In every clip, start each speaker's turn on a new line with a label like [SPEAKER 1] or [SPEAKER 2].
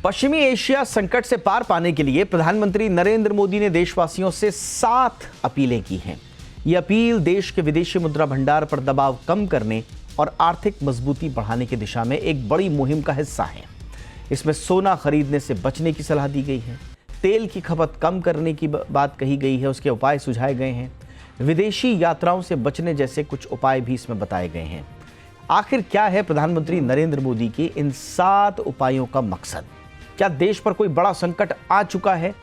[SPEAKER 1] पश्चिमी एशिया संकट से पार पाने के लिए प्रधानमंत्री नरेंद्र मोदी ने देशवासियों से 7 अपीलें की हैं। ये अपील देश के विदेशी मुद्रा भंडार पर दबाव कम करने और आर्थिक मजबूती बढ़ाने की दिशा में एक बड़ी मुहिम का हिस्सा है। इसमें सोना खरीदने से बचने की सलाह दी गई है, तेल की खपत कम करने की बात कही गई है, उसके उपाय सुझाए गए हैं, विदेशी यात्राओं से बचने जैसे कुछ उपाय भी इसमें बताए गए हैं। आखिर क्या है प्रधानमंत्री नरेंद्र मोदी के इन 7 उपायों का मकसद? क्या देश पर कोई बड़ा संकट आ चुका है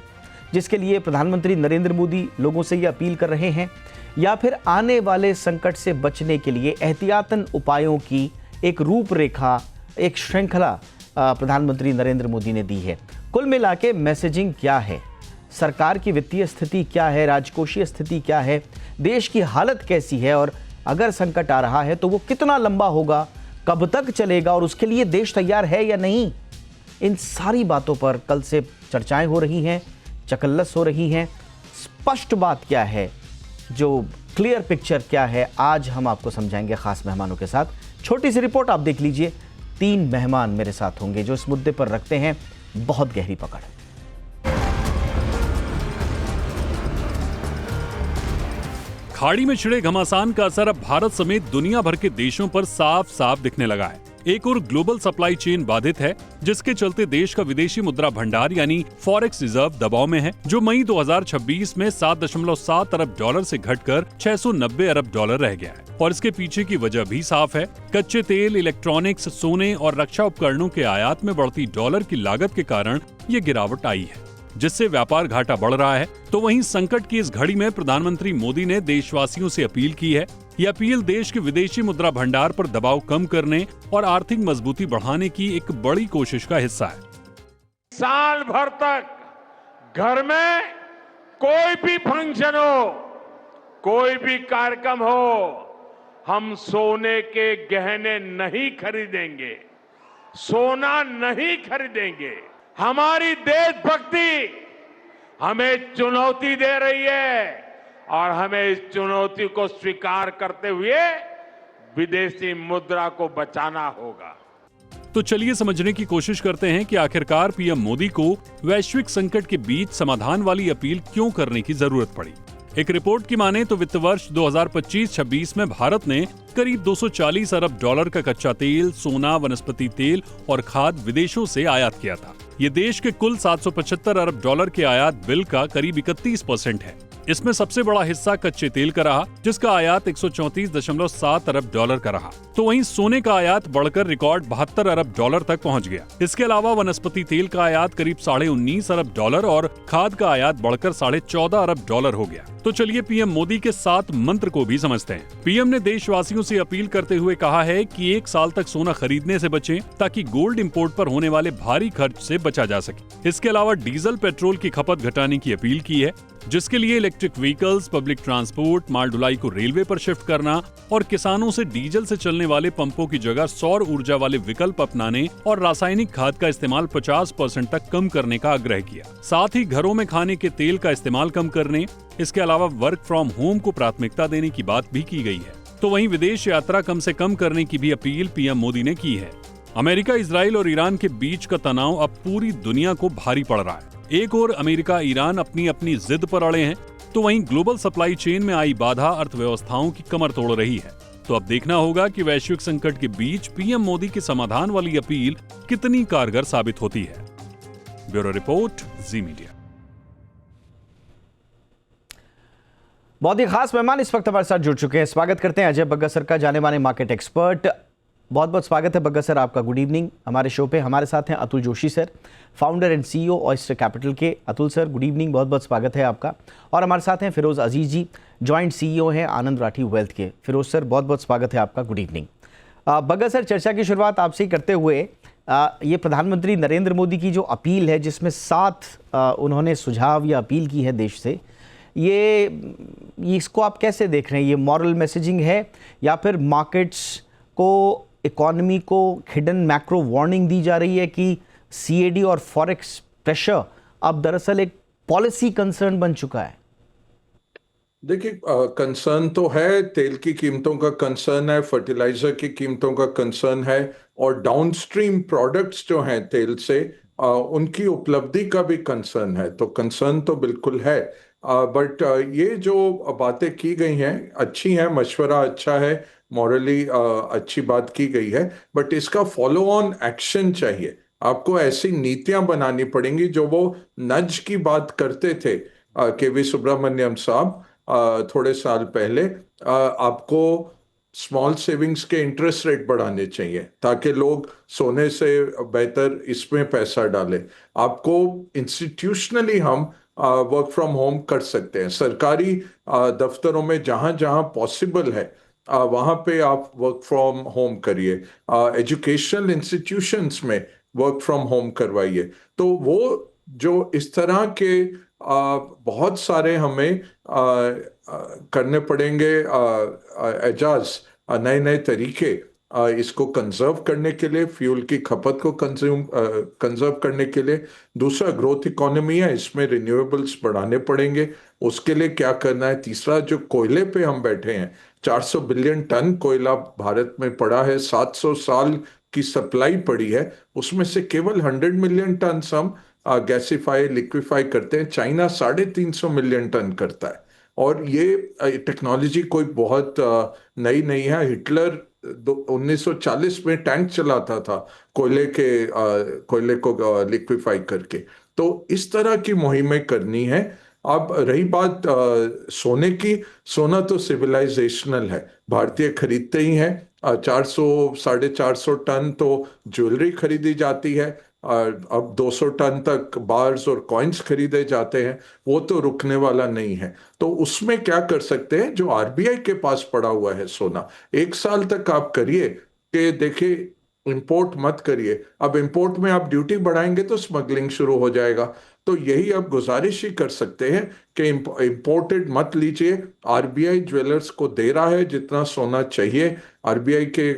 [SPEAKER 1] जिसके लिए प्रधानमंत्री नरेंद्र मोदी लोगों से यह अपील कर रहे हैं, या फिर आने वाले संकट से बचने के लिए एहतियातन उपायों की एक रूपरेखा, एक श्रृंखला प्रधानमंत्री नरेंद्र मोदी ने दी है? कुल मिला के मैसेजिंग क्या है? सरकार की वित्तीय स्थिति क्या है? राजकोषीय स्थिति क्या है? देश की हालत कैसी है? और अगर संकट आ रहा है तो वो कितना लंबा होगा, कब तक चलेगा और उसके लिए देश तैयार है या नहीं? इन सारी बातों पर कल से चर्चाएं हो रही हैं, चकल्लस हो रही हैं। स्पष्ट बात क्या है, जो क्लियर पिक्चर क्या है, आज हम आपको समझाएंगे खास मेहमानों के साथ। छोटी सी रिपोर्ट आप देख लीजिए। 3 मेहमान मेरे साथ होंगे जो इस मुद्दे पर रखते हैं बहुत गहरी पकड़।
[SPEAKER 2] खाड़ी में छिड़े घमासान का असर अब भारत समेत दुनिया भर के देशों पर साफ साफ दिखने लगा है। एक और ग्लोबल सप्लाई चेन बाधित है, जिसके चलते देश का विदेशी मुद्रा भंडार यानी फॉरेक्स रिजर्व दबाव में है, जो मई 2026 में 7.7 अरब डॉलर से घटकर 690 अरब डॉलर रह गया है। और इसके पीछे की वजह भी साफ है। कच्चे तेल, इलेक्ट्रॉनिक्स, सोने और रक्षा उपकरणों के आयात में बढ़ती डॉलर की लागत के कारण ये गिरावट आई है, जिससे व्यापार घाटा बढ़ रहा है। तो वहीं संकट की इस घड़ी में प्रधानमंत्री मोदी ने देशवासियों से अपील की है। यह अपील देश के विदेशी मुद्रा भंडार पर दबाव कम करने और आर्थिक मजबूती बढ़ाने की एक बड़ी कोशिश का हिस्सा है।
[SPEAKER 3] साल भर तक घर में कोई भी फंक्शन हो, कोई भी कार्यक्रम हो, हम सोने के गहने नहीं खरीदेंगे, सोना नहीं खरीदेंगे। हमारी देशभक्ति हमें चुनौती दे रही है और हमें इस चुनौती को स्वीकार करते हुए विदेशी मुद्रा को बचाना होगा।
[SPEAKER 2] तो चलिए समझने की कोशिश करते हैं कि आखिरकार पीएम मोदी को वैश्विक संकट के बीच समाधान वाली अपील क्यों करने की जरूरत पड़ी। एक रिपोर्ट की माने तो वित्त वर्ष 2025-26 में भारत ने करीब 240 अरब डॉलर का कच्चा तेल, सोना, वनस्पति तेल और खाद विदेशों से आयात किया था। ये देश के कुल 775 अरब डॉलर के आयात बिल का करीब 31% है। इसमें सबसे बड़ा हिस्सा कच्चे तेल का रहा, जिसका आयात 134.7 अरब डॉलर का रहा। तो वहीं सोने का आयात बढ़कर रिकॉर्ड 72 अरब डॉलर तक पहुंच गया। इसके अलावा वनस्पति तेल का आयात करीब 19.5 अरब डॉलर और खाद का आयात बढ़कर 14.5 अरब डॉलर हो गया। तो चलिए पीएम मोदी के 7 मंत्र को भी समझते हैं। पीएम ने देशवासियों से अपील करते हुए कहा है कि 1 साल तक सोना खरीदने से बचें, ताकि गोल्ड इंपोर्ट पर होने वाले भारी खर्च से बचा जा सके। इसके अलावा डीजल, पेट्रोल की खपत घटाने की अपील की है, जिसके लिए इलेक्ट्रिक व्हीकल्स, पब्लिक ट्रांसपोर्ट, माल ढुलाई को रेलवे पर शिफ्ट करना और किसानों से डीजल से चलने वाले पंपों की जगह सौर ऊर्जा वाले विकल्प अपनाने और रासायनिक खाद का इस्तेमाल 50% तक कम करने का आग्रह किया। साथ ही घरों में खाने के तेल का इस्तेमाल कम करने, इसके अलावा वर्क फ्रॉम होम को प्राथमिकता देने की बात भी की गई है। तो वहीं विदेश यात्रा कम से कम करने की भी अपील पीएम मोदी ने की है। अमेरिका, इजराइल और ईरान के बीच का तनाव अब पूरी दुनिया को भारी पड़ रहा है। एक और अमेरिका, ईरान अपनी अपनी जिद पर अड़े हैं, तो वहीं ग्लोबल सप्लाई चेन में आई बाधा अर्थव्यवस्थाओं की कमर तोड़ रही है। तो अब देखना होगा कि वैश्विक संकट के बीच पीएम मोदी की समाधान वाली अपील कितनी कारगर साबित होती है। ब्यूरो रिपोर्ट, जी मीडिया।
[SPEAKER 1] बहुत ही खास मेहमान इस वक्त हमारे साथ जुड़ चुके हैं। स्वागत करते हैं अजय बग्गा सर का, जाने माने मार्केट एक्सपर्ट। बहुत बहुत स्वागत है बग्गा सर आपका। Good evening. हमारे शो पे हमारे साथ हैं Atul Joshi sir, founder and CEO oyster capital के। अतुल सर गुड इवनिंग, बहुत बहुत स्वागत है आपका। और हमारे साथ हैं फिरोज अजीज जी, जॉइंट सीईओ हैं आनंद राठी वेल्थ के। फिरोज सर बहुत बहुत स्वागत है आपका। Good evening. बग्गा सर, चर्चा की शुरुआत आपसे ही करते हुए, ये प्रधानमंत्री नरेंद्र मोदी की जो अपील है, जिसमें 7 उन्होंने सुझाव या अपील की है देश से, ये इसको आप कैसे देख रहे हैं? ये मॉरल मैसेजिंग है या फिर मार्केट्स को, इकोनॉमी को हिडन मैक्रो वार्निंग दी जा रही है कि सीएडी और फॉरेक्स प्रेशर अब दरअसल एक पॉलिसी कंसर्न बन चुका है?
[SPEAKER 4] देखिए, कंसर्न तो है, तेल की कीमतों का कंसर्न है, फर्टिलाइजर की कीमतों का कंसर्न है, और डाउनस्ट्रीम प्रोडक्ट्स जो हैं तेल से, उनकी उपलब्धि का भी कंसर्न है। तो कंसर्न तो बिल्कुल है, बट ये जो बातें की गई हैं अच्छी हैं, मशवरा अच्छा है, मॉरली अच्छी बात की गई है, बट इसका फॉलो ऑन एक्शन चाहिए। आपको ऐसी नीतियां बनानी पड़ेंगी जो वो नज की बात करते थे के.वी. सुब्रमण्यम साहब थोड़े साल पहले। आपको स्मॉल सेविंग्स के इंटरेस्ट रेट बढ़ाने चाहिए ताकि लोग सोने से बेहतर इसमें पैसा डालें। आपको इंस्टीट्यूशनली हम वर्क फ्रॉम होम कर सकते हैं। सरकारी दफ्तरों में जहां जहां पॉसिबल है वहां पे आप वर्क फ्रॉम होम करिए। एजुकेशनल इंस्टीट्यूशंस में वर्क फ्रॉम होम करवाइए। तो वो जो इस तरह के बहुत सारे हमें करने पड़ेंगे एजाज, नए नए तरीके इसको कंजर्व करने के लिए, फ्यूल की खपत को कंजर्व करने के लिए। दूसरा ग्रोथ इकोनॉमी है, इसमें रिन्यूएबल्स बढ़ाने पड़ेंगे। उसके लिए क्या करना है? तीसरा, जो कोयले पे हम बैठे हैं, 400 बिलियन टन कोयला भारत में पड़ा है, 700 साल की सप्लाई पड़ी है, उसमें से केवल 100 मिलियन टन हम गैसिफाई लिक्विफाई करते हैं। चाइना 350 मिलियन टन करता है। और ये टेक्नोलॉजी कोई बहुत नई नहीं है। हिटलर 1940 में टैंक चलाता था कोयले को लिक्विफाई करके। तो इस तरह की मुहिमें करनी है। अब रही बात सोने की, सोना तो सिविलाइजेशनल है, भारतीय खरीदते ही हैं। 400 450 टन तो ज्वेलरी खरीदी जाती है, अब 200 टन तक बार्स और कॉइन्स खरीदे जाते हैं। वो तो रुकने वाला नहीं है। तो उसमें क्या कर सकते हैं? जो आरबीआई के पास पड़ा हुआ है सोना, 1 साल तक आप करिए कि देखिए इंपोर्ट मत करिए। अब इंपोर्ट में आप ड्यूटी बढ़ाएंगे तो स्मगलिंग शुरू हो जाएगा। तो यही अब गुजारिश ही कर सकते हैं कि इंपोर्टेड मत लीजिए। आरबीआई ज्वेलर्स को दे रहा है जितना सोना चाहिए, आरबीआई के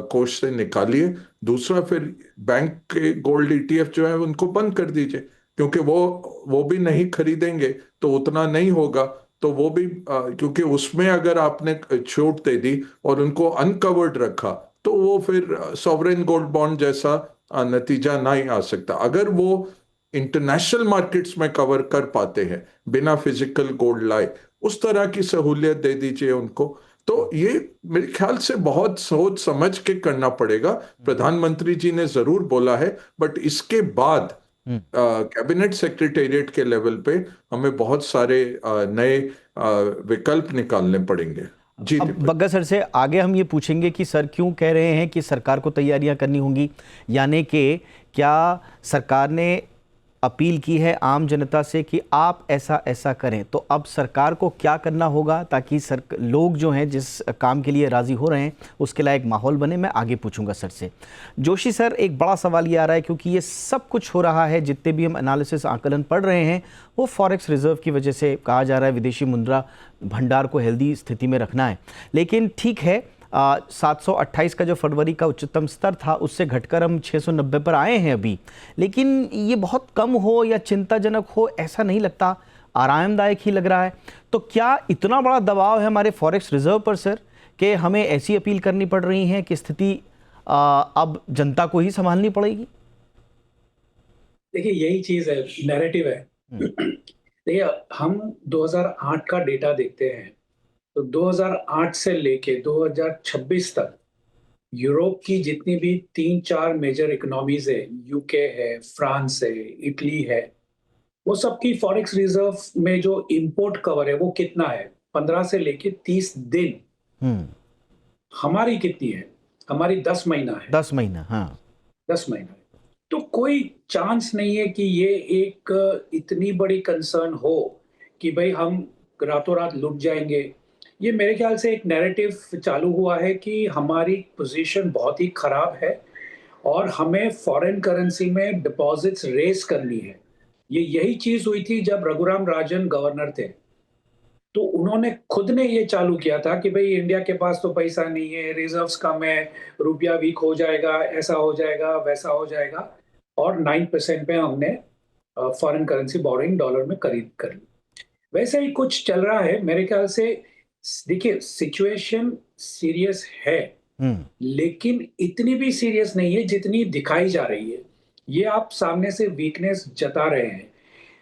[SPEAKER 4] कोष से निकालिए। दूसरा, फिर बैंक के गोल्ड ईटीएफ जो है उनको बंद कर दीजिए, क्योंकि वो भी नहीं खरीदेंगे तो उतना नहीं होगा। तो वो भी क्योंकि उसमें अगर आपने छूट दे दी और उनको अनकवर्ड रखा तो वो फिर सॉवरेन गोल्ड बॉन्ड जैसा नतीजा नहीं आ सकता। अगर वो इंटरनेशनल मार्केट्स में कवर कर पाते हैं बिना फिजिकल गोल्ड लाए, उस तरह की सहूलियत दे दीजिए उनको। तो ये मेरे ख्याल से बहुत सोच समझ के करना पड़ेगा। प्रधानमंत्री जी ने जरूर बोला है, बट इसके बाद कैबिनेट सेक्रेटेरिएट के लेवल पे हमें बहुत सारे नए विकल्प निकालने पड़ेंगे। जी
[SPEAKER 1] अब
[SPEAKER 4] दीपक।
[SPEAKER 1] बग्गा सर से आगे हम ये पूछेंगे कि सर क्यों कह रहे हैं कि सरकार को तैयारियां करनी होंगी, यानी कि क्या सरकार ने अपील की है आम जनता से कि आप ऐसा ऐसा करें, तो अब सरकार को क्या करना होगा ताकि लोग जो हैं जिस काम के लिए राज़ी हो रहे हैं उसके लायक माहौल बने? मैं आगे पूछूंगा सर से। जोशी सर, एक बड़ा सवाल ये आ रहा है क्योंकि ये सब कुछ हो रहा है, जितने भी हम एनालिसिस आकलन पढ़ रहे हैं वो फॉरेक्स रिजर्व की वजह से कहा जा रहा है, विदेशी मुद्रा भंडार को हेल्दी स्थिति में रखना है। लेकिन ठीक है, 728 का जो फरवरी का उच्चतम स्तर था उससे घटकर हम 690 पर आए हैं अभी, लेकिन ये बहुत कम हो या चिंताजनक हो ऐसा नहीं लगता, आरामदायक ही लग रहा है। तो क्या इतना बड़ा दबाव है हमारे फॉरेक्स रिजर्व पर सर कि हमें ऐसी अपील करनी पड़ रही है कि स्थिति अब जनता को ही संभालनी पड़ेगी?
[SPEAKER 5] देखिए, यही चीज है, नैरेटिव है। देखिए, हम 2008 का डेटा देखते हैं तो 2008 से लेके 2026 तक यूरोप की जितनी भी 3-4 मेजर इकोनॉमीज है, यूके है, फ्रांस है, इटली है, वो सबकी फॉरेक्स रिजर्व में जो इंपोर्ट कवर है वो कितना है? 15 से लेके 30 दिन। हमारी कितनी है? हमारी 10 महीना है।
[SPEAKER 1] 10 महीना, हाँ
[SPEAKER 5] 10 महीना। तो कोई चांस नहीं है कि ये एक इतनी बड़ी कंसर्न हो कि भाई हम रातों रात लुट जाएंगे। ये मेरे ख्याल से एक नैरेटिव चालू हुआ है कि हमारी पोजीशन बहुत ही खराब है और हमें फॉरेन करेंसी में डिपॉजिट्स रेस करनी है। यही चीज हुई थी जब रघुराम राजन गवर्नर थे, तो उन्होंने खुद ने ये चालू किया था कि भाई इंडिया के पास तो पैसा नहीं है, रिजर्व्स कम है, रुपया वीक हो जाएगा, ऐसा हो जाएगा, वैसा हो जाएगा, और 9% पे हमने फॉरेन करेंसी बोरिंग डॉलर में खरीद कर ली। वैसे ही कुछ चल रहा है मेरे ख्याल से। देखिए, सिचुएशन सीरियस है, लेकिन इतनी भी सीरियस नहीं है जितनी दिखाई जा रही है। ये आप सामने से वीकनेस जता रहे हैं।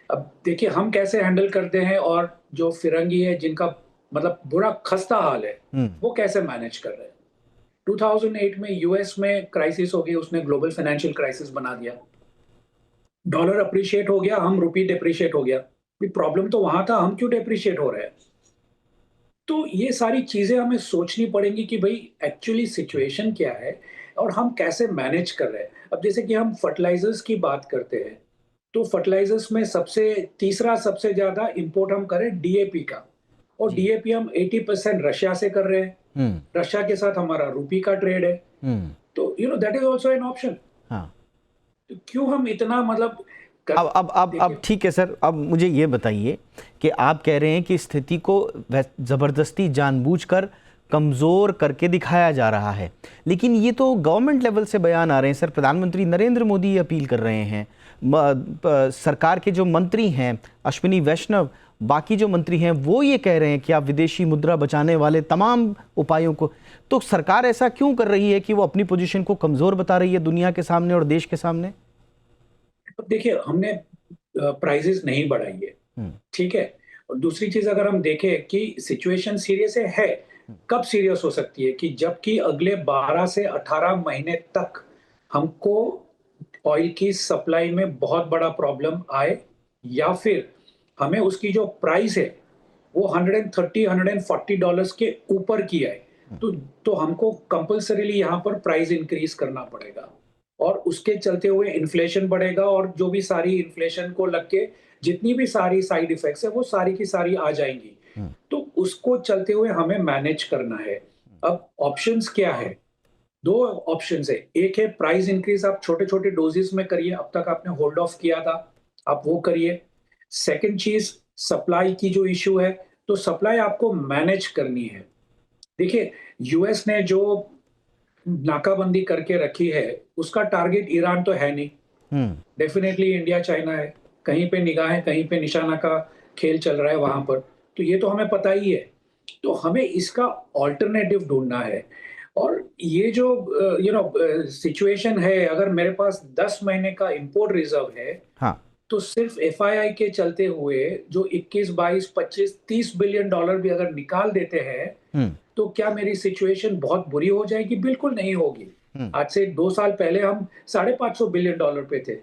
[SPEAKER 5] अब देखिए हम कैसे हैंडल करते हैं, और जो फिरंगी है जिनका मतलब बुरा खस्ता हाल है, वो कैसे मैनेज कर रहे हैं। 2008 में यूएस में क्राइसिस हो गई, उसने ग्लोबल फाइनेंशियल क्राइसिस बना दिया। डॉलर अप्रिशिएट हो गया, हम रुपी डिप्रिशिएट हो गया। प्रॉब्लम तो वहां था, हम क्यों डिप्रिशिएट हो रहे हैं। तो ये सारी चीजें हमें सोचनी पड़ेंगी कि भाई एक्चुअली सिचुएशन क्या है और हम कैसे मैनेज कर रहे हैं। अब जैसे कि हम फर्टिलाइजर्स की बात करते हैं, तो फर्टिलाइजर्स में तीसरा सबसे ज्यादा इंपोर्ट हम करें डीएपी का, और डीएपी हम 80% रशिया से कर रहे हैं। रशिया के साथ हमारा रुपी का ट्रेड है, तो that is also an option.
[SPEAKER 1] हाँ।
[SPEAKER 5] तो क्यों हम इतना मतलब
[SPEAKER 1] अब ठीक है सर, अब मुझे ये बताइए कि आप कह रहे हैं कि स्थिति को ज़बरदस्ती जानबूझकर कमज़ोर करके दिखाया जा रहा है, लेकिन ये तो गवर्नमेंट लेवल से बयान आ रहे हैं सर। प्रधानमंत्री नरेंद्र मोदी अपील कर रहे हैं, सरकार के जो मंत्री हैं अश्विनी वैष्णव, बाकी जो मंत्री हैं वो ये कह रहे हैं कि आप विदेशी मुद्रा बचाने वाले तमाम उपायों को, तो सरकार ऐसा क्यों कर रही है कि वो अपनी पोजीशन को कमज़ोर बता रही है दुनिया के सामने और देश के सामने?
[SPEAKER 5] देखिए हमने प्राइजेस नहीं बढ़ाई है, ठीक है। और दूसरी चीज अगर हम देखें कि सिचुएशन सीरियस है, कब सीरियस हो सकती है कि जबकि अगले 12 से 18 महीने तक हमको ऑयल की सप्लाई में बहुत बड़ा प्रॉब्लम आए, या फिर हमें उसकी जो प्राइस है वो $130-140 के ऊपर की आए, तो हमको कंपल्सरीली यहाँ पर प्राइस इंक्रीज करना पड़ेगा, और उसके चलते हुए इन्फ्लेशन बढ़ेगा, और जो भी सारी इन्फ्लेशन को लग के जितनी भी सारी साइड इफेक्ट्स है वो सारी की सारी आ जाएंगी। तो उसको चलते हुए हमें मैनेज करना है। अब ऑप्शंस क्या है? दो ऑप्शंस है। एक है प्राइस इंक्रीज, आप छोटे छोटे डोजेस में करिए, अब तक आपने होल्ड ऑफ किया था, आप वो करिए। सेकंड चीज सप्लाई की जो इश्यू है, तो सप्लाई आपको मैनेज करनी है। देखिए यूएस ने जो नाकाबंदी करके रखी है उसका टारगेट ईरान तो है नहीं, डेफिनेटली इंडिया चाइना है, कहीं पे निगाहें कहीं पे निशाना का खेल चल रहा है वहां पर, तो ये तो हमें पता ही है। तो हमें इसका ऑल्टरनेटिव ढूंढना है। और ये जो सिचुएशन है, अगर मेरे पास 10 महीने का इंपोर्ट रिजर्व है,
[SPEAKER 1] हाँ।
[SPEAKER 5] तो सिर्फ एफआईआई के चलते हुए जो 21, 22, 25, $30 बिलियन भी अगर निकाल देते हैं, तो क्या मेरी सिचुएशन बहुत बुरी हो जाएगी? बिल्कुल नहीं होगी। आज से 2 साल पहले हम $550 बिलियन पे थे,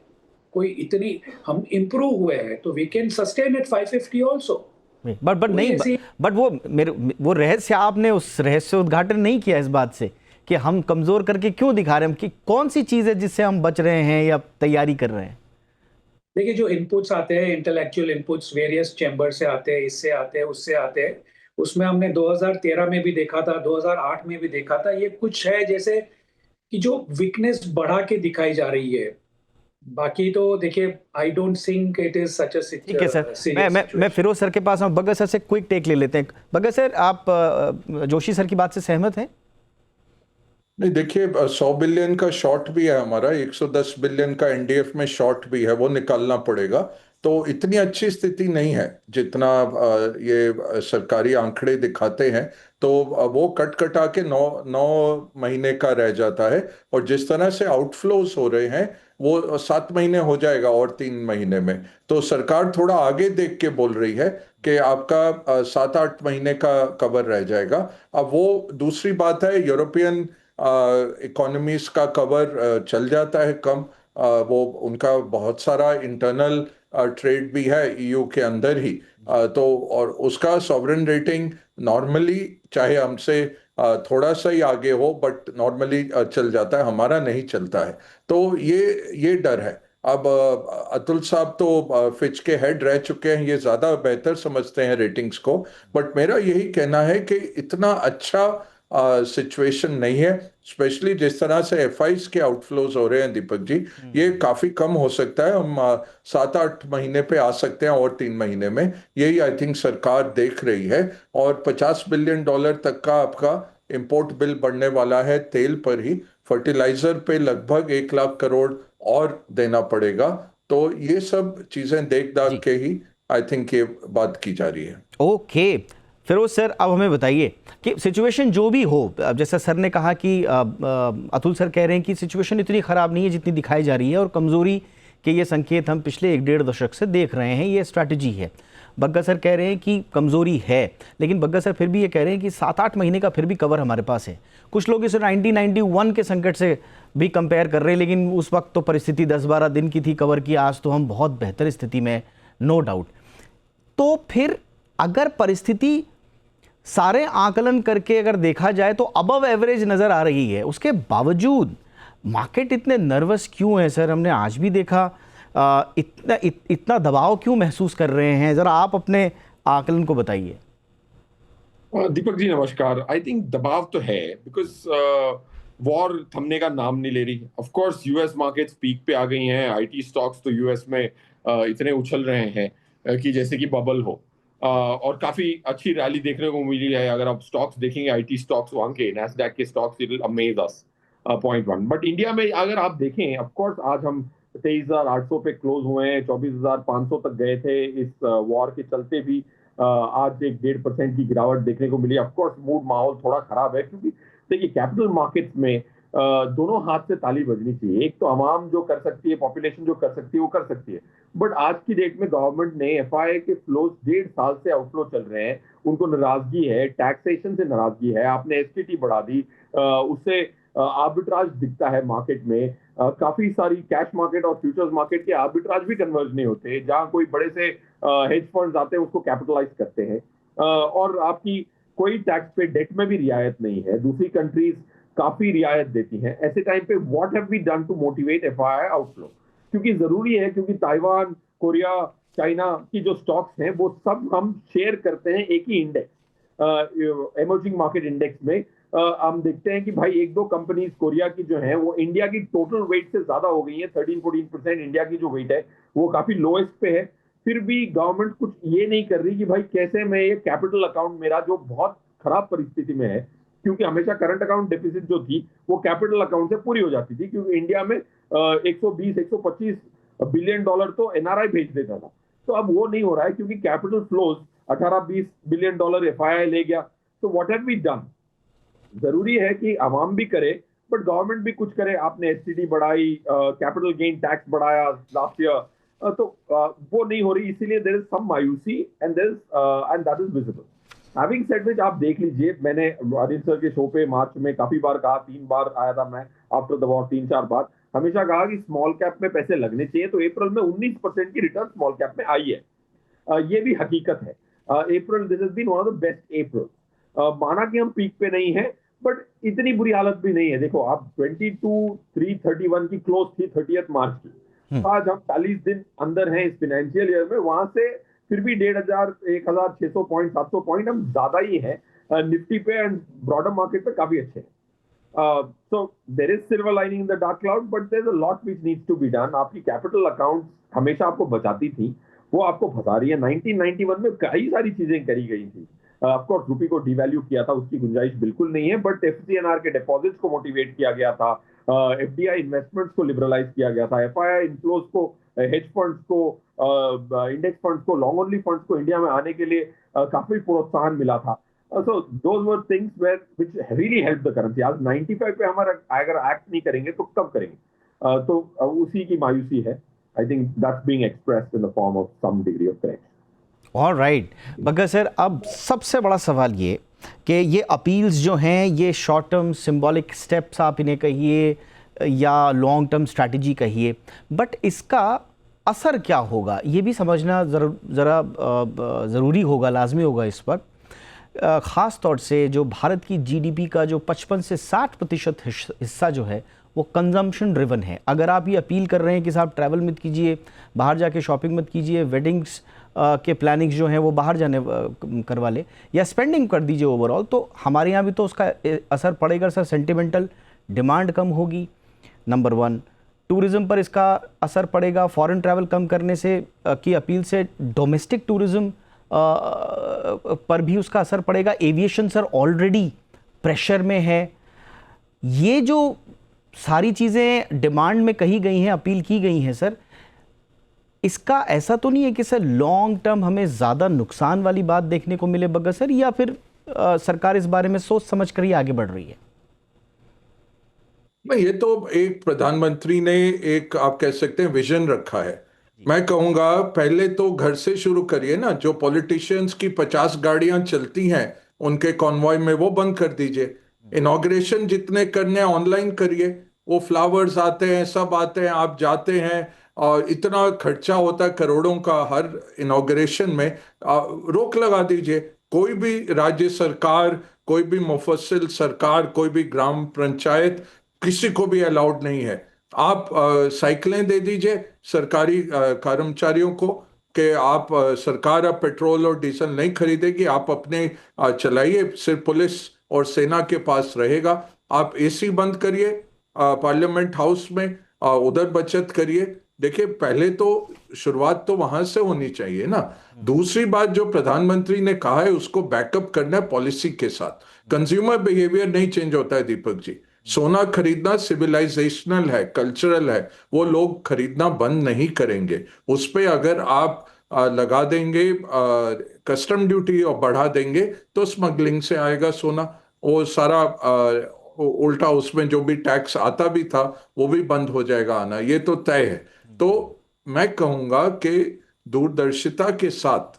[SPEAKER 5] कोई इतनी हम इंप्रूव हुए हैं, तो we can sustain it 550 also.
[SPEAKER 1] But नहीं, बट वो रहस्य, आपने उस रहस्य उद्घाटन नहीं किया इस बात से कि हम कमजोर करके क्यों दिखा रहे हैं, कि कौन सी चीज है जिससे हम बच रहे हैं या तैयारी कर रहे हैं।
[SPEAKER 5] देखिए जो इनपुट्स आते हैं, इंटेलेक्चुअल इनपुट्स वेरियस चैम्बर से आते हैं, इससे आते हैं, उससे आते हैं, उसमें हमने 2013 में भी देखा था, 2008 में भी देखा था। ये कुछ है जैसे कि जो वीकनेस बढ़ा के दिखाई जा रही है। बाकी तो देखिए I don't think it is such a situation.
[SPEAKER 1] ठीक है सर, मैं फिरोज सर के पास आऊँ। भगत सर से क्विक टेक ले लेते हैं। भगत सर, आप जोशी सर की बात से सहमत हैं?
[SPEAKER 4] नहीं, देखिए 100 बिलियन का शॉर्ट भी है हमारा, 110 बिलियन का एनडीएफ में शॉर्ट भी है, वो निकालना पड़ेगा। तो इतनी अच्छी स्थिति नहीं है जितना ये सरकारी आंकड़े दिखाते हैं। तो वो कट कटा के 9 महीने का रह जाता है, और जिस तरह से आउटफ्लोज हो रहे हैं वो 7 महीने हो जाएगा और 3 महीने में। तो सरकार थोड़ा आगे देख के बोल रही है कि आपका 7-8 महीने का कवर रह जाएगा। अब वो दूसरी बात है, यूरोपियन इकोनॉमीज का कवर चल जाता है कम। वो उनका बहुत सारा इंटरनल ट्रेड भी है ईयू के अंदर ही, तो और उसका सॉवरेन रेटिंग नॉर्मली चाहे हमसे थोड़ा सा ही आगे हो, बट नॉर्मली चल जाता है, हमारा नहीं चलता है। तो ये डर है। अब अतुल साहब तो फिच के हेड रह चुके हैं, ये ज्यादा बेहतर समझते हैं रेटिंग्स को, बट मेरा यही कहना है कि इतना अच्छा सिचुएशन नहीं है, स्पेशली जिस तरह से एफआईज के आउटफ्लोज हो रहे हैं दीपक जी, ये काफी कम हो सकता है। हम 7-8 महीने पे आ सकते हैं और 3 महीने में, यही आई थिंक सरकार देख रही है। और $50 बिलियन तक का आपका इंपोर्ट बिल बढ़ने वाला है तेल पर ही, फर्टिलाइजर पे लगभग 1 लाख करोड़ और देना पड़ेगा। तो ये सब चीजें देख दाख के ही आई थिंक ये बात की जा रही है।
[SPEAKER 1] ओके, फिरोज सर, अब हमें बताइए कि सिचुएशन जो भी हो, अब जैसा सर ने कहा कि अतुल सर कह रहे हैं कि सिचुएशन इतनी ख़राब नहीं है जितनी दिखाई जा रही है, और कमज़ोरी के ये संकेत हम पिछले 1-1.5 दशक से देख रहे हैं, ये स्ट्रैटेजी है। बग्गा सर कह रहे हैं कि कमज़ोरी है, लेकिन बग्गा सर फिर भी ये कह रहे हैं कि 7-8 महीने का फिर भी कवर हमारे पास है। कुछ लोग इसे 1991 के संकट से भी कंपेयर कर रहे हैं, लेकिन उस वक्त तो परिस्थिति 10-12 दिन की थी कवर की, आज तो हम बहुत बेहतर स्थिति में, नो डाउट। तो फिर अगर परिस्थिति सारे आकलन करके अगर देखा जाए तो अबव एवरेज नज़र आ रही है, उसके बावजूद मार्केट इतने नर्वस क्यों है सर? हमने आज भी देखा इतना दबाव क्यों महसूस कर रहे हैं? ज़रा आप अपने आकलन को बताइए।
[SPEAKER 6] दीपक जी नमस्कार। आई थिंक दबाव तो है, बिकॉज वॉर थमने का नाम नहीं ले रही। Of course US markets peak पे आ गई हैं, आईटी स्टॉक्स तो यूएस में इतने उछल रहे हैं कि जैसे कि बबल हो, और काफी अच्छी रैली देखने को मिली है। अगर आप स्टॉक्स देखेंगे, आईटी स्टॉक्स वहां के नैस्डैक के stocks, it will amaze us point one. But India में अगर आप देखें, ऑफ कोर्स आज हम 23,800 पे क्लोज हुए हैं, 24,500 तक गए थे। इस वॉर के चलते भी आज 1.5% की गिरावट देखने को मिली। ऑफ कोर्स मूड माहौल थोड़ा खराब है, क्योंकि देखिए कैपिटल मार्केट्स में दोनों हाथ से ताली बजनी चाहिए। एक तो अवाम जो कर सकती है, पॉपुलेशन जो कर सकती है, वो कर सकती है। बट आज की डेट में गवर्नमेंट ने एफआईआई के फ्लोज 1.5 साल से आउटफ्लो चल रहे हैं, उनको नाराजगी है, टैक्सेशन से नाराजगी है। आपने एसटीटी बढ़ा दी, उससे आर्बिट्राज दिखता है मार्केट में। काफी सारी कैश मार्केट और फ्यूचर्स मार्केट के आर्बिट्राज भी कन्वर्ज नहीं होते। जहां कोई बड़े से हेज फंड्स आते हैं, उसको कैपिटलाइज करते हैं, और आपकी कोई टैक्स पे डेट में भी रियायत नहीं है। दूसरी कंट्रीज काफी रियायत देती हैं। ऐसे टाइम पे what have we done to motivate FII outflow? क्योंकि जरूरी है, क्योंकि ताइवान, कोरिया, चाइना की जो स्टॉक्स हैं वो सब हम शेयर करते हैं एक ही इंडेक्स, इमर्जिंग मार्केट इंडेक्स में। हम देखते हैं कि भाई 1-2 कंपनीज कोरिया की जो है वो इंडिया की टोटल वेट से ज्यादा हो गई है। 13-14% इंडिया की जो वेट है वो काफी लोएस्ट पे है। फिर भी गवर्नमेंट कुछ ये नहीं कर रही कि भाई कैसे मैं ये कैपिटल अकाउंट मेरा जो बहुत खराब परिस्थिति में है, क्योंकि हमेशा करंट अकाउंट डेफिसिट जो थी वो कैपिटल अकाउंट से पूरी हो जाती थी, क्योंकि इंडिया में 120-125 बिलियन डॉलर तो एनआरआई भेज देता था। तो अब वो नहीं हो रहा है, क्योंकि capital flows 18-20 billion dollar FII ले गया। तो व्हाट हैव वी डन? जरूरी है कि आवाम भी करे, बट गवर्नमेंट भी कुछ करे। आपने एसटीडी बढ़ाई, कैपिटल गेन टैक्स बढ़ाया लास्ट ईयर, तो वो नहीं हो रही। इसीलिए देयर इज सम मायूसी and that is visible. Having said which, आप देख लीजिए, मैंने आदित्य सर के शो पे मार्च में काफी बार कहा, 3 बार आया था मैं आफ्टर द वॉर, 3-4 बार हमेशा कहा कि स्मॉल कैप में पैसे लगने चाहिए। तो अप्रैल में 19% की रिटर्न स्मॉल कैप में आई है। ये भी हकीकत है। April, this has been one of the best April. माना कि हम पीक पे नहीं है, बट इतनी बुरी हालत भी नहीं है। देखो आप 22,331 की क्लोज थी 30 मार्च की। आज हम 40 दिन अंदर हैं इस फाइनेंशियल ईयर में, वहां से फिर भी 1,500, 1,600 पॉइंट, 700 पॉइंट हम ज्यादा ही है निफ्टी पे, एंड ब्रॉडर मार्केट पे काफी अच्छे हैं। So there is silver lining in the dark cloud, but there is a lot which needs to be done. आपकी कैपिटल अकाउंट हमेशा आपको बचाती थी, वो आपको फंसा रही है। 1991 में कई सारी चीजें करी गई थी। ऑफ कोर्स रुपी को डिवैल्यू किया था, उसकी गुंजाइश बिल्कुल नहीं है, बट एफसीएनआर के डिपॉजिट्स को मोटिवेट किया गया था, एफडीआई इन्वेस्टमेंट्स को लिबरलाइज किया गया था, एफआईआई इनफ्लोज को, हेज फंड्स को, इंडेक्स फंड्स को, लॉन्ग ओनली फंड्स को इंडिया में आने के लिए काफी प्रोत्साहन मिला था। So those were things which really help the currency. आज 95 पे हमारा अगर एक्ट नहीं करेंगे तो कब करेंगे? तो उसी की मायूसी है। I think that's being expressed in the form of some degree of correction.
[SPEAKER 1] Alright Bagga sir, अब सबसे बड़ा सवाल ये कि ये अपील्स जो हैं, ये शॉर्ट टर्म सिंबॉलिक स्टेप्स आप इन्हें कहिए या लॉन्ग टर्म स्ट्रैटेजी कहिए, बट इसका असर क्या होगा ये भी समझना ज़रा ज़रूरी होगा, लाजमी होगा इस वक्त। ख़ास तौर से जो भारत की जीडीपी का जो 55 से 60% हिस्सा जो है वो कंजम्पशन ड्रिवन है। अगर आप ये अपील कर रहे हैं कि साहब ट्रैवल मत कीजिए, बाहर जाके शॉपिंग मत कीजिए, वेडिंग्स के प्लानिंग्स जो हैं वो बाहर जाने करवा ले, या स्पेंडिंग कर दीजिए ओवरऑल, तो हमारे यहाँ भी तो उसका असर पड़ेगा सर। सेंटिमेंटल डिमांड कम होगी, नंबर 1। टूरिज़्म पर इसका असर पड़ेगा, फॉरेन ट्रैवल कम करने से की अपील से डोमेस्टिक टूरिज़्म पर भी उसका असर पड़ेगा। एविएशन सर ऑलरेडी प्रेशर में है। ये जो सारी चीज़ें डिमांड में कही गई हैं, अपील की गई हैं सर, इसका ऐसा तो नहीं है कि सर लॉन्ग टर्म हमें ज़्यादा नुकसान वाली बात देखने को मिले बगैर सर, या फिर सरकार इस बारे में सोच समझ कर ही आगे बढ़ रही है?
[SPEAKER 4] नहीं, ये तो एक प्रधानमंत्री ने एक आप कह सकते हैं विजन रखा है। मैं कहूंगा पहले तो घर से शुरू करिए ना। जो पॉलिटिशियंस की 50 गाड़ियां चलती हैं उनके कॉन्वॉय में, वो बंद कर दीजिए। इनॉग्रेशन जितने करने हैं ऑनलाइन करिए। वो फ्लावर्स आते हैं, सब आते हैं, आप जाते हैं और इतना खर्चा होता है करोड़ों का हर इनॉग्रेशन में। रोक लगा दीजिए। कोई भी राज्य सरकार, कोई भी मुफस्सिल सरकार, कोई भी ग्राम पंचायत, किसी को भी अलाउड नहीं है। आप साइकिलें दे दीजिए सरकारी कर्मचारियों को कि आप सरकार अब पेट्रोल और डीजल नहीं खरीदेगी, आप अपने चलाइए, सिर्फ पुलिस और सेना के पास रहेगा। आप एसी बंद करिए पार्लियामेंट हाउस में, उधर बचत करिए। देखिए, पहले तो शुरुआत तो वहां से होनी चाहिए ना। दूसरी बात, जो प्रधानमंत्री ने कहा है उसको बैकअप करना है पॉलिसी के साथ। कंज्यूमर बिहेवियर नहीं चेंज होता है दीपक जी। सोना खरीदना सिविलाइजेशनल है, कल्चरल है, वो लोग खरीदना बंद नहीं करेंगे। उस पे अगर आप लगा देंगे कस्टम ड्यूटी और बढ़ा देंगे तो स्मगलिंग से आएगा सोना। वो सारा उल्टा उसमें जो भी टैक्स आता भी था वो भी बंद हो जाएगा आना, ये तो तय है। तो मैं कहूंगा कि दूरदर्शिता के साथ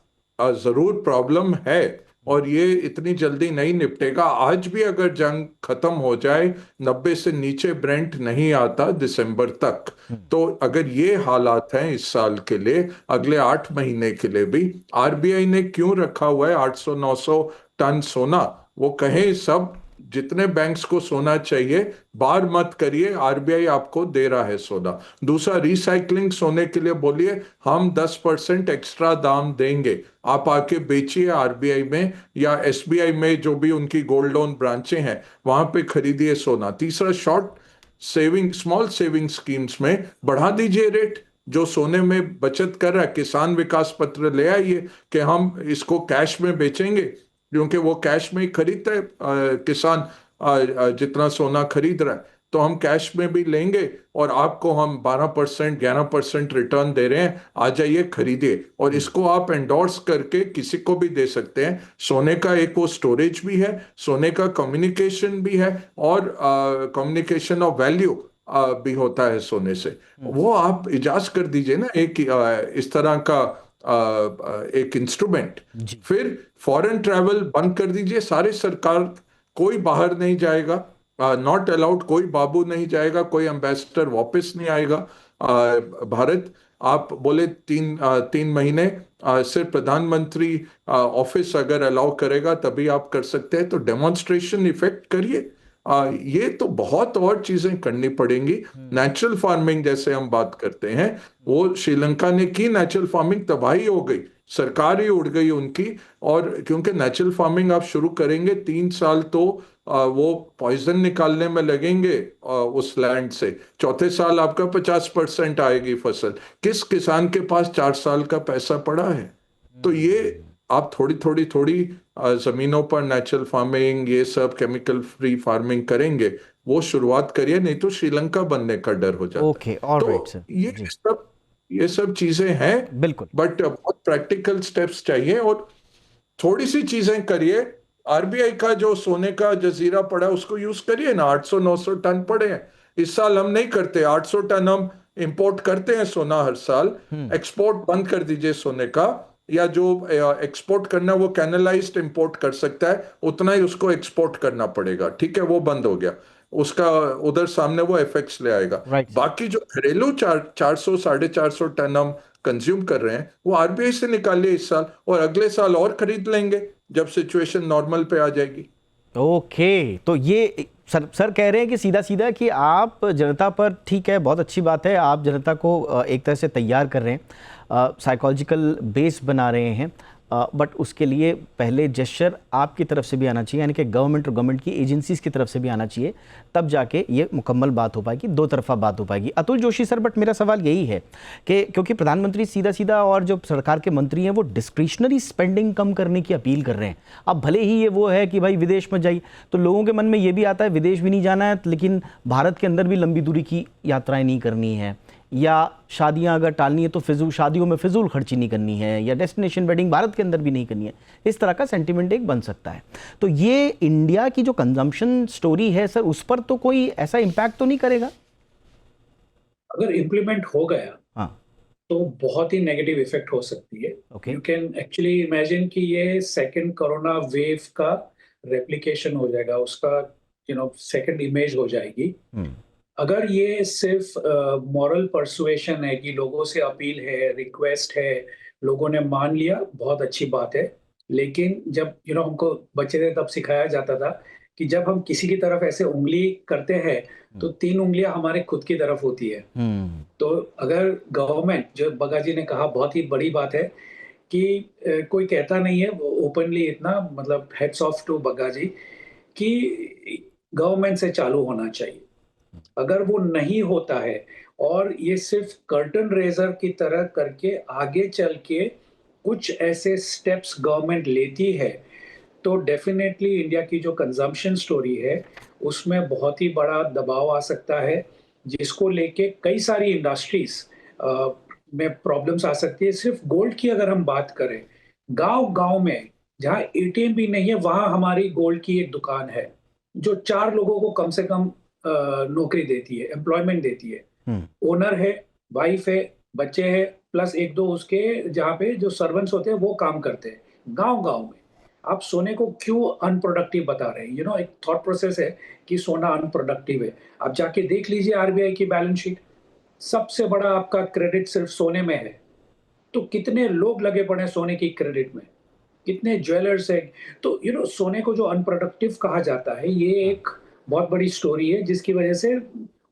[SPEAKER 4] जरूर प्रॉब्लम है और ये इतनी जल्दी नहीं निपटेगा। आज भी अगर जंग खत्म हो जाए, 90 से नीचे ब्रेंट नहीं आता दिसंबर तक, तो अगर ये हालात हैं इस साल के लिए, अगले 8 महीने के लिए भी आरबीआई ने क्यों रखा हुआ है 800-900 टन सोना? वो कहें सब जितने बैंक्स को सोना चाहिए, बार मत करिए, आरबीआई आपको दे रहा है सोना। दूसरा, रिसाइकलिंग सोने के लिए बोलिए हम 10% एक्स्ट्रा दाम देंगे, आप आके बेचिए आरबीआई में या एसबीआई में, जो भी उनकी गोल्ड लोन ब्रांचें हैं वहां पे खरीदिए सोना। तीसरा, short saving, small saving schemes में बढ़ा दीजिए रेट। जो सोने में बचत कर रहा है, किसान विकास पत्र ले आइए कि हम इसको कैश में बेचेंगे, क्योंकि वो कैश में ही खरीदता है किसान जितना सोना खरीद रहा है, तो हम कैश में भी लेंगे और आपको हम 12% 11% रिटर्न दे रहे हैं, आ जाइए खरीदिए। और इसको आप एंडोर्स करके किसी को भी दे सकते हैं। सोने का एक वो स्टोरेज भी है, सोने का कम्युनिकेशन भी है और कम्युनिकेशन ऑफ वैल्यू भी होता है सोने से। वो आप इजाज़त कर दीजिए ना एक इस तरह का एक इंस्ट्रूमेंट। फिर फॉरेन ट्रैवल बंद कर दीजिए सारे सरकार, कोई बाहर नहीं जाएगा, नॉट अलाउड, कोई बाबू नहीं जाएगा, कोई एम्बेसडर वापस नहीं आएगा भारत। आप बोले 3 महीने सिर्फ प्रधानमंत्री ऑफिस अगर अलाउ करेगा तभी आप कर सकते हैं, तो डेमोन्स्ट्रेशन इफेक्ट करिए। ये तो बहुत और चीजें करनी पड़ेंगी। नेचुरल फार्मिंग जैसे हम बात करते हैं, वो श्रीलंका ने की, नेचुरल फार्मिंग तबाही हो गई, सरकार ही उड़ गई उनकी। और क्योंकि नेचुरल फार्मिंग आप शुरू करेंगे 3 साल तो वो पॉइजन निकालने में लगेंगे उस लैंड से, चौथे साल आपका 50% आएगी फसल। किस किसान के पास 4 साल का पैसा पड़ा है? तो ये आप थोड़ी जमीनों पर नेचुरल फार्मिंग, ये सब केमिकल फ्री फार्मिंग करेंगे, वो शुरुआत करिए, नहीं तो श्रीलंका बनने का डर हो जाता है।
[SPEAKER 1] Okay, alright sir.
[SPEAKER 4] ये सब चीजें हैं,
[SPEAKER 1] बिल्कुल,
[SPEAKER 4] बट बहुत प्रैक्टिकल स्टेप्स चाहिए और थोड़ी सी चीजें करिए। आरबीआई का जो सोने का जजीरा पड़ा है उसको यूज करिए ना। 800-900 टन पड़े हैं इस साल, हम नहीं करते 800 टन, हम इंपोर्ट करते हैं सोना हर साल। एक्सपोर्ट बंद कर दीजिए सोने का, या जो एक्सपोर्ट करना वो कैनलाइज्ड इंपोर्ट कर सकता है, उतना ही उसको एक्सपोर्ट करना पड़ेगा, ठीक है? वो बंद हो गया, उसका उधर सामने वो एफेक्ट्स ले आएगा। बाकी जो घरेलू 400-450 टन हम कंज्यूम कर रहे हैं वो आरबीआई से निकालिए इस साल, और अगले साल और खरीद लेंगे जब सिचुएशन नॉर्मल पे आ जाएगी।
[SPEAKER 1] ओके, तो ये सर कह रहे हैं कि सीधा सीधा कि आप जनता पर, ठीक है, बहुत अच्छी बात है, आप जनता को एक तरह से तैयार कर रहे हैं, साइकोलॉजिकल बेस बना रहे हैं, बट उसके लिए पहले जेस्चर आपकी तरफ से भी आना चाहिए, यानी कि गवर्नमेंट और गवर्नमेंट की एजेंसीज की तरफ से भी आना चाहिए, तब जाके ये मुकम्मल बात हो पाएगी, दो तरफा बात हो पाएगी। अतुल जोशी सर, बट मेरा सवाल यही है कि क्योंकि प्रधानमंत्री सीधा सीधा और जो सरकार के मंत्री हैं वो डिस्क्रिशनरी स्पेंडिंग कम करने की अपील कर रहे हैं। अब भले ही ये वो है कि भाई विदेश में जाइए, तो लोगों के मन में ये भी आता है विदेश भी नहीं जाना है, लेकिन भारत के अंदर भी लंबी दूरी की यात्राएं नहीं करनी है, या शादियां अगर टालनी है तो शादियों में फिजूल खर्ची नहीं करनी है, या डेस्टिनेशन वेडिंग भारत के अंदर भी नहीं करनी है, इस तरह का सेंटिमेंट एक बन सकता है। तो ये इंडिया की जो कंजम्पशन स्टोरी है सर, उस पर तो कोई ऐसा इम्पैक्ट तो नहीं करेगा?
[SPEAKER 5] अगर इम्प्लीमेंट हो गया
[SPEAKER 1] हाँ,
[SPEAKER 5] तो बहुत ही नेगेटिव इफेक्ट हो सकती है।
[SPEAKER 1] Okay.
[SPEAKER 5] You can actually imagine कि ये सेकंड कोरोना वेव का रेप्लिकेशन हो जाएगा, उसका सेकंड इमेज हो जाएगी। अगर ये सिर्फ मॉरल परसुएशन है कि लोगों से अपील है, रिक्वेस्ट है, लोगों ने मान लिया, बहुत अच्छी बात है। लेकिन जब हमको बच्चे थे तब सिखाया जाता था कि जब हम किसी की तरफ ऐसे उंगली करते हैं तो 3 उंगलियां हमारे खुद की तरफ होती है। तो अगर गवर्नमेंट, जो बग्गा जी ने कहा, बहुत ही बड़ी बात है कि कोई कहता नहीं है ओपनली इतना, मतलब हेड्स ऑफ टू बग्गा जी, कि गवर्नमेंट से चालू होना चाहिए। अगर वो नहीं होता है और ये सिर्फ कर्टन रेजर की तरह करके आगे चल के कुछ ऐसे स्टेप्स गवर्नमेंट लेती है, तो डेफिनेटली इंडिया की जो कंजम्पशन स्टोरी है उसमें बहुत ही बड़ा दबाव आ सकता है, जिसको लेके कई सारी इंडस्ट्रीज में प्रॉब्लम्स आ सकती है। सिर्फ गोल्ड की अगर हम बात करें, गांव-गांव में जहां एटीएम भी नहीं है, वहां हमारी गोल्ड की एक दुकान है जो 4 लोगों को कम से कम नौकरी देती है, एम्प्लॉयमेंट देती है। ओनर है, वाइफ है, बच्चे हैं, प्लस 1-2 उसके जहाँ पे जो सर्वेंट्स होते हैं वो काम करते हैं। गांव-गांव में आप सोने को क्यों अनप्रोडक्टिव बता रहे हैं? एक थॉट प्रोसेस है कि सोना अनप्रोडक्टिव है। आप जाके देख लीजिए आरबीआई की बैलेंस शीट, सबसे बड़ा आपका क्रेडिट सिर्फ सोने में है। तो कितने लोग लगे पड़े हैं सोने की क्रेडिट में, कितने ज्वेलर्स है। तो सोने को जो अनप्रोडक्टिव कहा जाता है, ये एक बहुत बड़ी स्टोरी है, जिसकी वजह से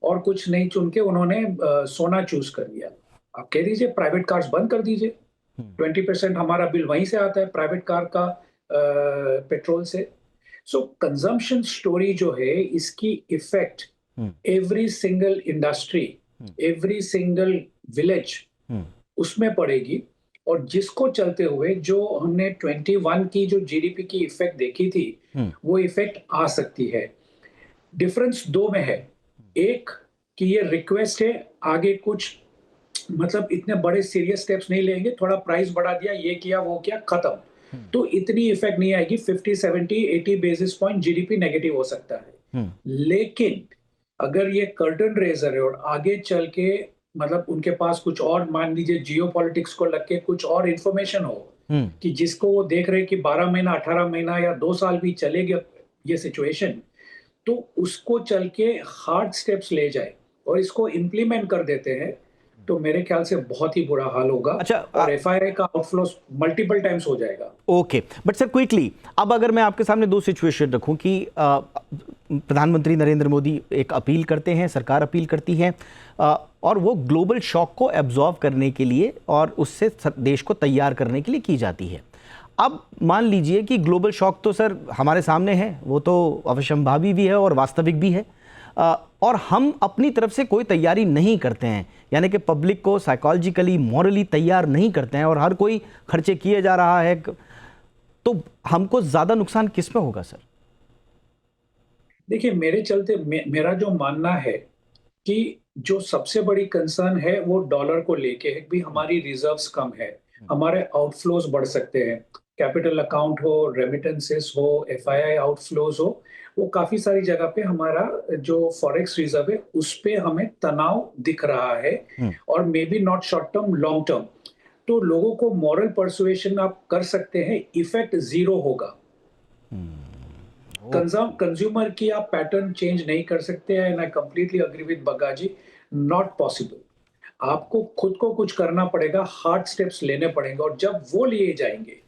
[SPEAKER 5] और कुछ नहीं चुन के उन्होंने सोना चूज कर लिया। आप कह दीजिए प्राइवेट कार्स बंद कर दीजिए, 20% हमारा बिल वहीं से आता है प्राइवेट कार का, पेट्रोल से। सो कंजम्पशन स्टोरी जो है, इसकी effect every single industry, every single village उसमें पड़ेगी। और जिसको चलते हुए जो हमने 21 की जो जीडीपी की इफेक्ट देखी थी, वो इफेक्ट आ सकती है। डिफरेंस 2 में है। एक कि ये रिक्वेस्ट है, आगे कुछ मतलब इतने बड़े सीरियस स्टेप्स नहीं लेंगे, थोड़ा प्राइस बढ़ा दिया, ये किया वो किया, खत्म। तो इतनी इफेक्ट नहीं आएगी। 50, 70, 80 बेसिस पॉइंट जीडीपी नेगेटिव हो सकता है। लेकिन अगर ये कर्टन रेजर है और आगे चल के मतलब उनके पास कुछ और, मान लीजिए जियोपॉलिटिक्स को लग के कुछ और इंफॉर्मेशन हो कि जिसको वो देख रहे हैं कि 12 महीना, 18 महीना या 2 साल भी चलेगी ये सिचुएशन, तो उसको चल के हार्ड स्टेप्स ले जाए और इसको इम्प्लीमेंट कर देते हैं, तो मेरे ख्याल से बहुत ही बुरा हाल होगा।
[SPEAKER 1] अच्छा,
[SPEAKER 5] और एफआईआई का आउटफ्लो मल्टीपल टाइम्स हो जाएगा।
[SPEAKER 1] ओके, बट सर क्विकली, अब अगर मैं आपके सामने 2 सिचुएशन रखूं कि प्रधानमंत्री नरेंद्र मोदी एक अपील करते हैं, सरकार अपील करती है, और वो ग्लोबल शॉक को एब्जॉर्व करने के लिए और उससे देश को तैयार करने के लिए की जाती है। अब मान लीजिए कि ग्लोबल शॉक तो सर हमारे सामने है, वो तो अवश्यंभावी भी है और वास्तविक भी है, और हम अपनी तरफ से कोई तैयारी नहीं करते हैं, यानी कि पब्लिक को साइकोलॉजिकली, मॉरली तैयार नहीं करते हैं, और हर कोई खर्चे किए जा रहा है, तो हमको ज़्यादा नुकसान किस में होगा सर?
[SPEAKER 5] देखिए, मेरे चलते मेरा जो मानना है कि जो सबसे बड़ी कंसर्न है वो डॉलर को लेके है कि हमारी रिजर्व्स कम है, हमारे आउटफ्लोज बढ़ सकते हैं, कैपिटल अकाउंट हो, रेमिटेंसेस हो, एफआईआई आउटफ्लोज हो, वो काफी सारी जगह पे हमारा जो फॉरेक्स रिजर्व है उस पे हमें तनाव दिख रहा है, और may be not short term, long term. तो लोगों को मॉरल परसुएशन आप कर सकते हैं, इफेक्ट 0 होगा। कंज्यूमर की आप पैटर्न चेंज नहीं कर सकते हैं, and I completely agree with Bagga ji, not possible. आपको खुद को कुछ करना पड़ेगा, हार्ड स्टेप्स लेने पड़ेंगे, और जब वो लिए जाएंगे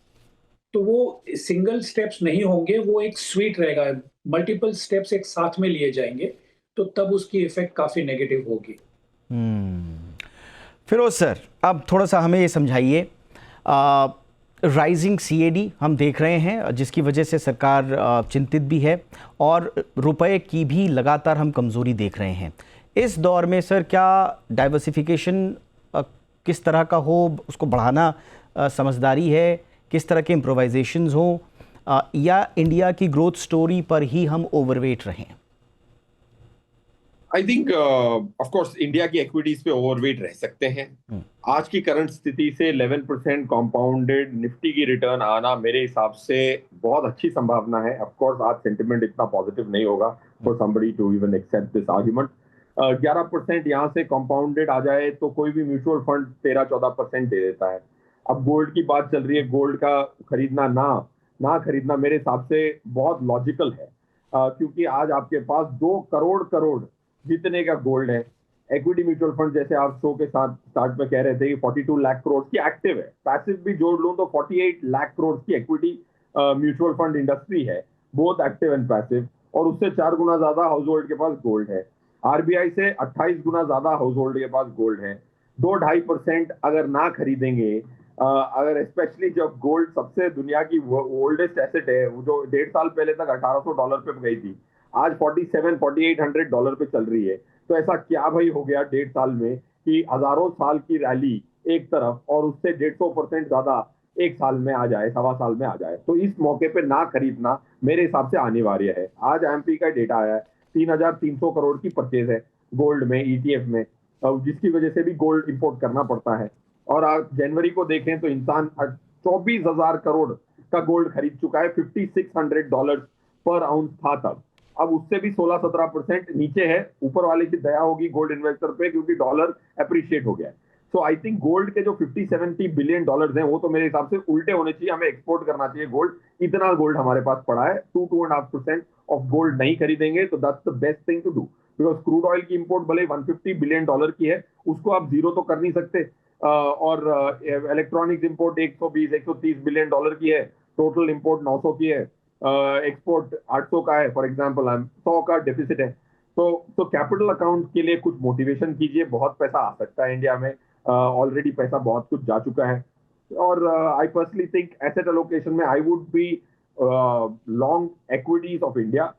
[SPEAKER 5] तो वो सिंगल स्टेप्स नहीं होंगे, वो एक स्वीट रहेगा, मल्टीपल स्टेप्स एक साथ में लिए जाएंगे, तो तब उसकी इफेक्ट काफी नेगेटिव होगी।
[SPEAKER 1] फिरोज सर, अब थोड़ा सा हमें ये समझाइए, राइजिंग सीएडी हम देख रहे हैं, जिसकी वजह से सरकार चिंतित भी है, और रुपए की भी लगातार हम कमज़ोरी देख रहे हैं। इस दौर में सर क्या डाइवर्सिफिकेशन किस तरह का हो, उसको बढ़ाना समझदारी है, किस तरह के इम्प्रोवाइजेशंस हों, या इंडिया की ग्रोथ स्टोरी पर ही हम ओवरवेट रहें?
[SPEAKER 6] I think of course India की एक्विटीज पे ओवरवेट रह सकते हैं। आज की करंट स्थिति से 11% कंपाउंडेड निफ्टी की रिटर्न आना मेरे हिसाब से बहुत अच्छी संभावना है। ऑफ कोर्स आज सेंटिमेंट इतना पॉजिटिव नहीं होगा for somebody to even accept this argument. 11% यहाँ से कंपाउंडेड आ जाए तो कोई भी म्यूचुअल फंड 13-14% दे देता है। अब गोल्ड की बात चल रही है, गोल्ड का खरीदना ना खरीदना मेरे हिसाब से बहुत लॉजिकल है, क्योंकि आज आपके पास 2 करोड़ जितने का गोल्ड है। इक्विटी म्यूचुअल फंड जैसे आप शो के साथ स्टार्ट में कह रहे थे कि 42 लाख करोड़ की एक्टिव है, पैसिव भी जोड़ लूं तो 48 लाख करोड़ की इक्विटी म्यूचुअल फंड इंडस्ट्री है, बोथ एक्टिव एंड पैसिव, और उससे 4 गुना ज्यादा हाउस होल्ड के पास गोल्ड है। आरबीआई से 28 गुना ज्यादा हाउस होल्ड के पास गोल्ड है। 2-2.5% अगर ना खरीदेंगे, अगर स्पेशली जब गोल्ड सबसे दुनिया की ओल्डेस्ट एसेट है, वो जो 1.5 साल पहले तक $1800 पे गई थी, आज 47-4800 डॉलर पे चल रही है। तो ऐसा क्या भाई हो गया 1.5 साल में कि हजारों साल की रैली एक तरफ और उससे 150% ज्यादा एक साल में आ जाए, सवा साल में आ जाए। तो इस मौके पे ना खरीदना मेरे हिसाब से अनिवार्य है। आज एमपी का डेटा आया है, 3300 करोड़ की परचेज है गोल्ड में, ईटीएफ में, जिसकी वजह से भी गोल्ड इंपोर्ट करना पड़ता है। और आज जनवरी को देखें तो इंसान 24,000 करोड़ का गोल्ड खरीद चुका है। $5600 पर आउंस था तब, अब उससे भी 16-17% नीचे है। ऊपर वाले की दया होगी गोल्ड इन्वेस्टर पे, क्योंकि डॉलर अप्रिशिएट हो गया है। सो आई थिंक गोल्ड के जो 50-70 बिलियन डॉलर्स हैं, वो तो मेरे हिसाब से उल्टे होने चाहिए। हमें एक्सपोर्ट करना चाहिए गोल्ड। इतना गोल्ड हमारे पास पड़ा है। 2-2.5% ऑफ गोल्ड नहीं खरीदेंगे तो that's the best thing to do, because crude oil की इंपोर्ट भले 150 बिलियन डॉलर की है, उसको आप जीरो तो कर नहीं सकते। और इलेक्ट्रॉनिक्स इंपोर्ट 120-130 बिलियन डॉलर की है, टोटल इंपोर्ट 900 की है, एक्सपोर्ट 800 का है फॉर एग्जांपल, 100 का डेफिसिट है। तो कैपिटल अकाउंट के लिए कुछ मोटिवेशन कीजिए। बहुत पैसा आ सकता है इंडिया में, ऑलरेडी पैसा बहुत कुछ जा चुका है। और I personally think asset allocation में I would be long equities of India.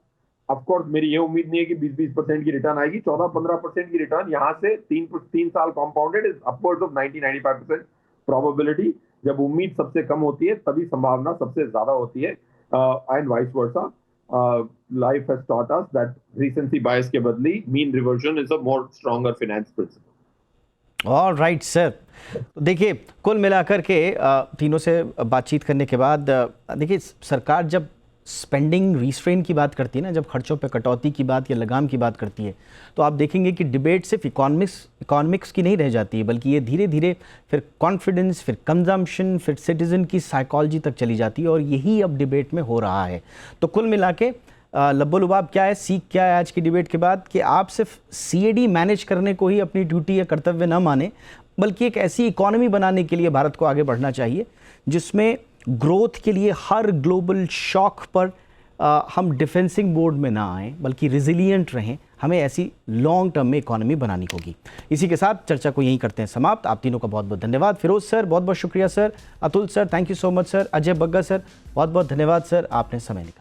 [SPEAKER 6] Of course मेरी ये उम्मीद नहीं है कि 20-20% की रिटर्न आएगी। 14-15% की रिटर्न यहाँ से 3 साल compounded is upwards of 90-95% probability. जब उम्मीद सबसे कम होती है तभी संभावना सबसे ज्यादा होती है, and vice versa. Life has taught us that recency bias के बदली mean reversion is a more stronger finance principle.
[SPEAKER 1] All right sir. तो देखिए, कुल मिलाकर के तीनों से बातचीत करने के बाद देखिए, सरकार जब स्पेंडिंग रिस्ट्रेन की बात करती है ना, जब खर्चों पे कटौती की बात या लगाम की बात करती है, तो आप देखेंगे कि डिबेट सिर्फ इकोनॉमिक्स की नहीं रह जाती है, बल्कि ये धीरे धीरे फिर कॉन्फिडेंस, फिर कंजम्पशन, फिर सिटीजन की साइकोलॉजी तक चली जाती है। और यही अब डिबेट में हो रहा है। तो कुल मिला के लब्बो-लुबाब क्या है, सीख क्या है आज की डिबेट के बाद, कि आप सिर्फ सीएडी मैनेज करने को ही अपनी ड्यूटी या कर्तव्य न माने, बल्कि एक ऐसी इकोनॉमी बनाने के लिए भारत को आगे बढ़ना चाहिए जिसमें ग्रोथ के लिए हर ग्लोबल शॉक पर हम डिफेंसिंग मोड में ना आएँ, बल्कि रिजिलियंट रहें। हमें ऐसी लॉन्ग टर्म में इकोनॉमी बनानी होगी। इसी के साथ चर्चा को यहीं करते हैं समाप्त। आप तीनों का बहुत बहुत धन्यवाद। फिरोज सर बहुत बहुत शुक्रिया sir, Atul sir thank you so much sir, Ajay Bagga sir बहुत बहुत धन्यवाद सर, आपने समय निकाला।